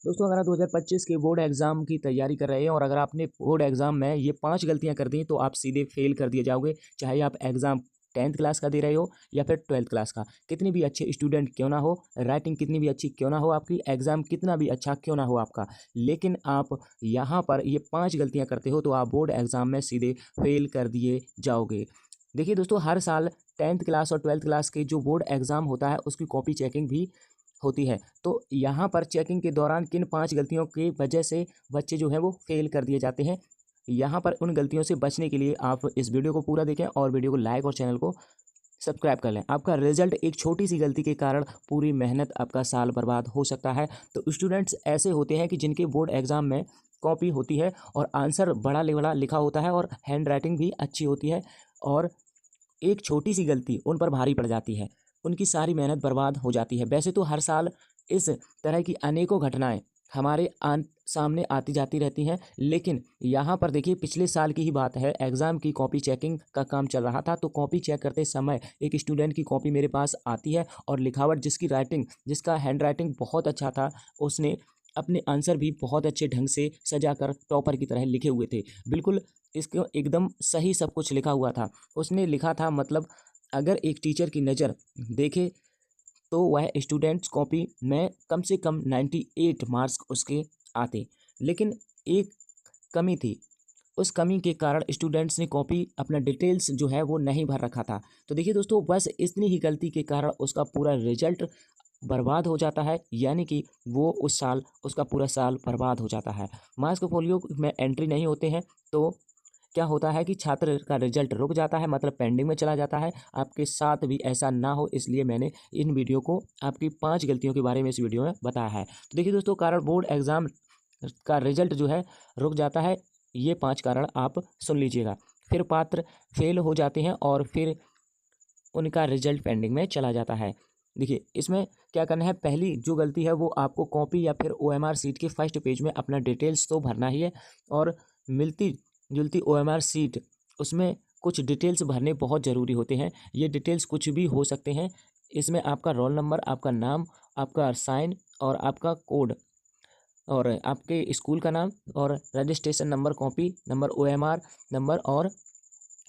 दोस्तों अगर आप 2025 के बोर्ड एग्ज़ाम की तैयारी कर रहे हैं और अगर आपने बोर्ड एग्ज़ाम में ये 5 गलतियाँ कर दी तो आप सीधे फेल कर दिए जाओगे। चाहे आप एग्ज़ाम 10th क्लास का दे रहे हो या फिर 12th क्लास का। कितने भी अच्छे स्टूडेंट क्यों ना हो, राइटिंग कितनी भी अच्छी क्यों ना हो आपकी, एग्ज़ाम कितना भी अच्छा क्यों ना हो आपका, लेकिन आप यहाँ पर ये 5 गलतियाँ करते हो तो आप बोर्ड एग्ज़ाम में सीधे फेल कर दिए जाओगे। देखिए दोस्तों, हर साल 10th क्लास और 12th क्लास के जो बोर्ड एग्ज़ाम होता है उसकी कॉपी चेकिंग भी होती है। तो यहाँ पर चेकिंग के दौरान किन 5 गलतियों की वजह से बच्चे जो हैं वो फ़ेल कर दिए जाते हैं। यहाँ पर उन गलतियों से बचने के लिए आप इस वीडियो को पूरा देखें और वीडियो को लाइक और चैनल को सब्सक्राइब कर लें। आपका रिज़ल्ट एक छोटी-सी गलती के कारण पूरी मेहनत आपका साल बर्बाद हो सकता है। तो स्टूडेंट्स ऐसे होते हैं कि जिनके बोर्ड एग्ज़ाम में कॉपी होती है और आंसर बड़ा लिखा होता है और हैंडराइटिंग भी अच्छी होती है और एक छोटी-सी गलती उन पर भारी पड़ जाती है। उनकी सारी मेहनत बर्बाद हो जाती है। वैसे तो हर साल इस तरह की अनेकों घटनाएँ हमारे सामने आती जाती रहती हैं, लेकिन यहाँ पर देखिए पिछले साल की ही बात है, एग्ज़ाम की कॉपी चेकिंग का काम चल रहा था, तो कॉपी चेक करते समय एक स्टूडेंट की कॉपी मेरे पास आती है और लिखावट जिसका हैंडराइटिंग बहुत अच्छा था, उसने अपने आंसर भी बहुत अच्छे ढंग से सजाकर टॉपर की तरह लिखे हुए थे। बिल्कुल इसको एकदम सही सब कुछ लिखा हुआ था। उसने लिखा था मतलब अगर एक टीचर की नज़र देखे तो वह स्टूडेंट्स कॉपी में कम से कम 98 मार्क्स उसके आते। लेकिन एक कमी थी, उस कमी के कारण स्टूडेंट्स ने कॉपी अपना डिटेल्स जो है वो नहीं भर रखा था। तो देखिए दोस्तों, बस इतनी ही गलती के कारण उसका पूरा रिजल्ट बर्बाद हो जाता है, यानी कि वो उस साल उसका पूरा साल बर्बाद हो जाता है। मार्क्स पोर्टफोलियो में एंट्री नहीं होते हैं तो क्या होता है कि छात्र का रिजल्ट रुक जाता है, मतलब पेंडिंग में चला जाता है। आपके साथ भी ऐसा ना हो इसलिए मैंने इन वीडियो को आपकी 5 गलतियों के बारे में इस वीडियो में बताया है। तो देखिए दोस्तों, कारण बोर्ड एग्ज़ाम का रिजल्ट जो है रुक जाता है, ये 5 कारण आप सुन लीजिएगा। फिर पात्र फेल हो जाते हैं और फिर उनका रिजल्ट पेंडिंग में चला जाता है। देखिए इसमें क्या करना है, पहली जो गलती है वो आपको कॉपी या फिर ओएमआर शीट के फर्स्ट पेज में अपना डिटेल्स तो भरना ही है और मिलती जुलती ओएमआर शीट उसमें कुछ डिटेल्स भरने बहुत ज़रूरी होते हैं। ये डिटेल्स कुछ भी हो सकते हैं। इसमें आपका रोल नंबर, आपका नाम, आपका साइन और आपका कोड और आपके स्कूल का नाम और registration number, copy number, OMR number और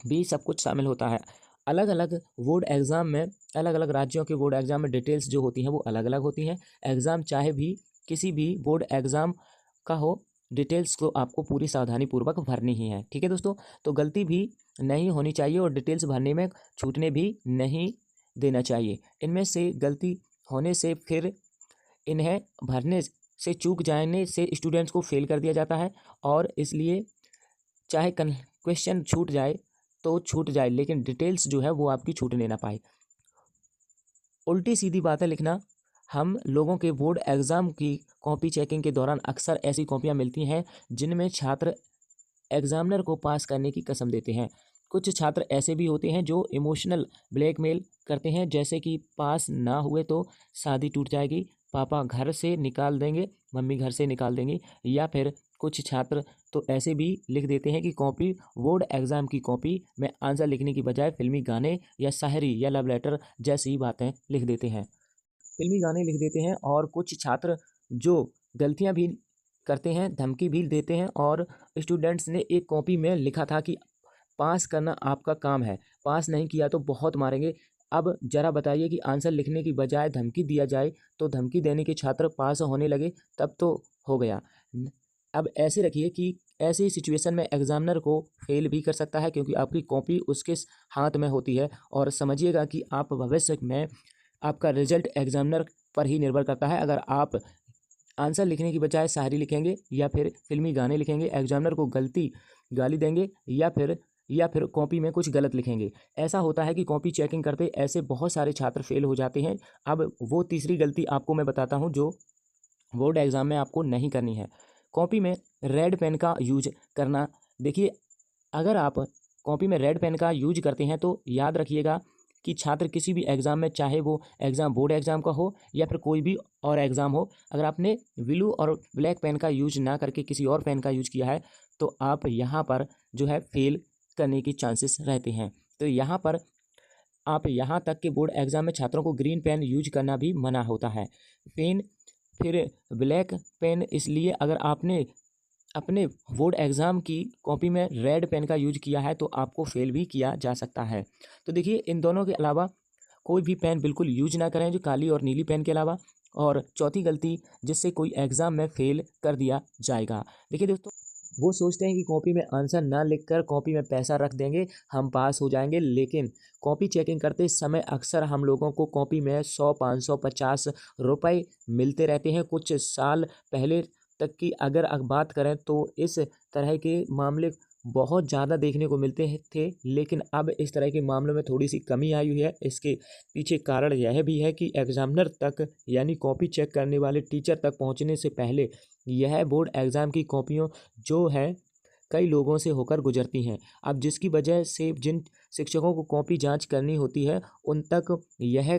भी सब कुछ शामिल होता है। अलग अलग बोर्ड एग्ज़ाम में, अलग अलग राज्यों के बोर्ड एग्ज़ाम में डिटेल्स जो होती हैं वो अलग अलग होती हैं। एग्ज़ाम चाहे भी किसी भी बोर्ड एग्ज़ाम का हो, डिटेल्स को आपको पूरी सावधानी पूर्वक भरनी ही है। ठीक है दोस्तों, तो गलती भी नहीं होनी चाहिए और डिटेल्स भरने में छूटने भी नहीं देना चाहिए। इनमें से गलती होने से फिर इन्हें भरने से चूक जाने से स्टूडेंट्स को फेल कर दिया जाता है और इसलिए चाहे क्वेश्चन छूट जाए तो छूट जाए, लेकिन डिटेल्स जो है वो आपकी छूटने ना पाए। उल्टी सीधी बातें लिखना, हम लोगों के बोर्ड एग्ज़ाम की कॉपी चेकिंग के दौरान अक्सर ऐसी कॉपियां मिलती हैं जिनमें छात्र एग्जामिनर को पास करने की कसम देते हैं। कुछ छात्र ऐसे भी होते हैं जो इमोशनल ब्लैकमेल करते हैं, जैसे कि पास ना हुए तो शादी टूट जाएगी, पापा घर से निकाल देंगे, मम्मी घर से निकाल देंगी, या फिर कुछ छात्र तो ऐसे भी लिख देते हैं कि कॉपी बोर्ड एग्ज़ाम की कॉपी में आंसर लिखने की बजाय फिल्मी गाने या शायरी या लव लेटर जैसी बातें लिख देते हैं। फ़िल्मी गाने लिख देते हैं और कुछ छात्र जो गलतियाँ भी करते हैं, धमकी भी देते हैं और स्टूडेंट्स ने एक कॉपी में लिखा था कि पास करना आपका काम है, पास नहीं किया तो बहुत मारेंगे। अब ज़रा बताइए कि आंसर लिखने की बजाय धमकी दिया जाए, तो धमकी देने के छात्र पास होने लगे, तब तो हो गया। न अब ऐसे रखिए कि ऐसी सिचुएशन में एग्ज़ामिनर को फ़ेल भी कर सकता है क्योंकि आपकी कॉपी उसके हाथ में होती है और समझिएगा कि आप भविष्य में आपका रिजल्ट एग्जामिनर पर ही निर्भर करता है। अगर आप आंसर लिखने की बजाय शायरी लिखेंगे या फिर फिल्मी गाने लिखेंगे, एग्जामिनर को गाली देंगे या फिर कॉपी में कुछ गलत लिखेंगे। ऐसा होता है कि कॉपी चेकिंग करते ऐसे बहुत सारे छात्र फेल हो जाते हैं। अब वो तीसरी गलती आपको मैं बताता हूँ जो बोर्ड एग्ज़ाम में आपको नहीं करनी है। कॉपी में रेड पेन का यूज करना। देखिए, अगर आप कॉपी में रेड पेन का यूज करते हैं तो याद रखिएगा कि छात्र किसी भी एग्ज़ाम में, चाहे वो एग्ज़ाम बोर्ड एग्ज़ाम का हो या फिर कोई भी और एग्ज़ाम हो, अगर आपने ब्लू और ब्लैक पेन का यूज ना करके किसी और पेन का यूज किया है तो आप यहाँ पर जो है फेल करने की चांसेस रहते हैं। तो यहाँ पर आप यहाँ तक कि बोर्ड एग्ज़ाम में छात्रों को ग्रीन पेन यूज करना भी मना होता है। पेन फिर ब्लैक पेन इसलिए अगर आपने अपने बोर्ड एग्ज़ाम की कॉपी में रेड पेन का यूज किया है तो आपको फेल भी किया जा सकता है। तो देखिए इन दोनों के अलावा कोई भी पेन बिल्कुल यूज ना करें, जो काली और नीली पेन के अलावा। और चौथी गलती जिससे कोई एग्ज़ाम में फेल कर दिया जाएगा। देखिए दोस्तों, वो सोचते हैं कि कॉपी में आंसर ना लिखकर कॉपी में पैसा रख देंगे, हम पास हो जाएंगे। लेकिन कॉपी चेकिंग करते समय अक्सर हम लोगों को कॉपी में 100, 500, 50 रुपये मिलते रहते हैं। कुछ साल पहले तक की अगर बात करें तो इस तरह के मामले बहुत ज़्यादा देखने को मिलते थे, लेकिन अब इस तरह के मामलों में थोड़ी सी कमी आई हुई है। इसके पीछे कारण यह भी है कि एग्जामिनर तक यानी कॉपी चेक करने वाले टीचर तक पहुंचने से पहले यह बोर्ड एग्ज़ाम की कॉपियों जो है कई लोगों से होकर गुजरती हैं। अब जिसकी वजह से जिन शिक्षकों को कॉपी जांच करनी होती है उन तक यह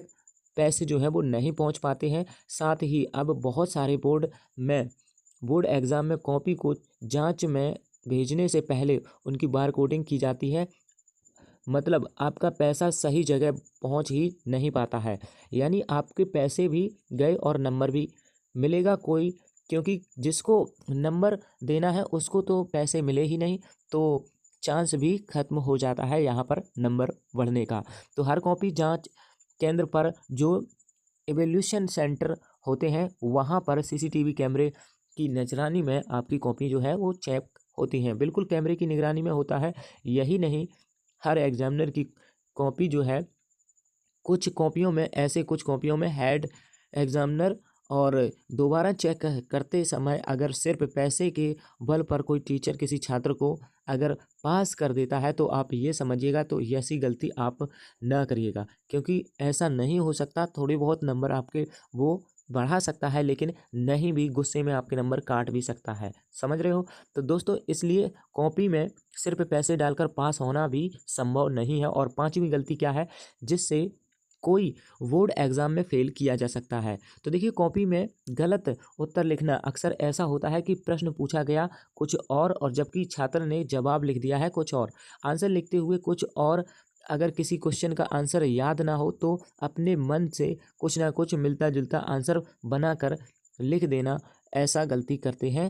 पैसे जो है वो नहीं पहुंच पाते हैं। साथ ही अब बहुत सारे बोर्ड एग्ज़ाम में कॉपी को जांच में भेजने से पहले उनकी बार कोडिंग की जाती है। मतलब आपका पैसा सही जगह पहुंच ही नहीं पाता है, यानी आपके पैसे भी गए और नंबर भी मिलेगा कोई, क्योंकि जिसको नंबर देना है उसको तो पैसे मिले ही नहीं, तो चांस भी खत्म हो जाता है यहाँ पर नंबर बढ़ने का। तो हर कॉपी जांच केंद्र पर जो इवैल्यूएशन सेंटर होते हैं वहाँ पर सीसीटीवी कैमरे की निगरानी में आपकी कॉपी जो है वो चेक होती हैं। बिल्कुल कैमरे की निगरानी में होता है। यही नहीं, हर एग्जामिनर की कॉपी जो है कुछ कॉपियों में हेड एग्जामिनर और दोबारा चेक करते समय अगर सिर्फ पैसे के बल पर कोई टीचर किसी छात्र को अगर पास कर देता है तो आप ये समझिएगा, तो ऐसी गलती आप ना करिएगा, क्योंकि ऐसा नहीं हो सकता। थोड़े बहुत नंबर आपके वो बढ़ा सकता है, लेकिन नहीं भी गुस्से में आपके नंबर काट भी सकता है। समझ रहे हो? तो दोस्तों इसलिए कॉपी में सिर्फ पैसे डालकर पास होना भी संभव नहीं है। और पांचवी गलती क्या है जिससे कोई बोर्ड एग्ज़ाम में फेल किया जा सकता है? तो देखिए कॉपी में गलत उत्तर लिखना। अक्सर ऐसा होता है कि प्रश्न पूछा गया कुछ और जबकि छात्र ने जवाब लिख दिया है कुछ और, आंसर लिखते हुए कुछ और। अगर किसी क्वेश्चन का आंसर याद ना हो तो अपने मन से कुछ ना कुछ मिलता जुलता आंसर बनाकर लिख देना, ऐसा गलती करते हैं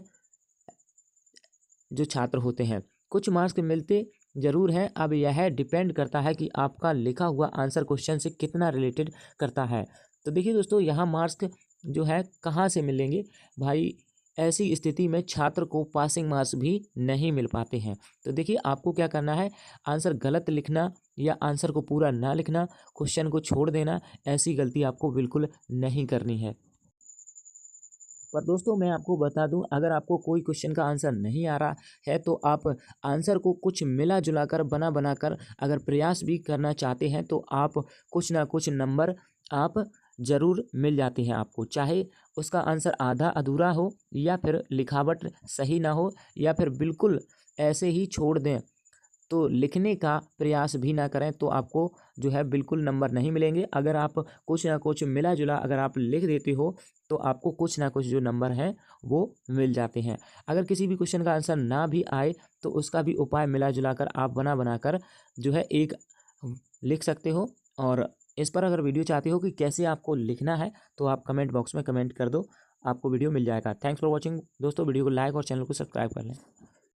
जो छात्र होते हैं। कुछ मार्क्स मिलते ज़रूर हैं, अब यह डिपेंड करता है कि आपका लिखा हुआ आंसर क्वेश्चन से कितना रिलेटेड करता है। तो देखिए दोस्तों, यहाँ मार्क्स जो है कहाँ से मिलेंगे भाई? ऐसी स्थिति में छात्र को पासिंग मार्क्स भी नहीं मिल पाते हैं। तो देखिए आपको क्या करना है, आंसर गलत लिखना या आंसर को पूरा ना लिखना, क्वेश्चन को छोड़ देना, ऐसी गलती आपको बिल्कुल नहीं करनी है। पर दोस्तों मैं आपको बता दूं, अगर आपको कोई क्वेश्चन का आंसर नहीं आ रहा है तो आप आंसर को कुछ मिला जुला कर बना कर अगर प्रयास भी करना चाहते हैं तो आप कुछ ना कुछ नंबर आप ज़रूर मिल जाते हैं आपको, चाहे उसका आंसर आधा अधूरा हो या फिर लिखावट सही ना हो या फिर बिल्कुल ऐसे ही छोड़ दें, तो लिखने का प्रयास भी ना करें तो आपको जो है बिल्कुल नंबर नहीं मिलेंगे। अगर आप कुछ ना कुछ मिला जुला अगर आप लिख देते हो तो आपको कुछ ना कुछ जो नंबर हैं वो मिल जाते हैं। अगर किसी भी क्वेश्चन का आंसर ना भी आए तो उसका भी उपाय मिला जुला कर आप बना कर जो है एक लिख सकते हो। और इस पर अगर वीडियो चाहते हो कि कैसे आपको लिखना है तो आप कमेंट बॉक्स में कमेंट कर दो, आपको वीडियो मिल जाएगा। थैंक्स फॉर वॉचिंग दोस्तों, वीडियो को लाइक और चैनल को सब्सक्राइब कर लें।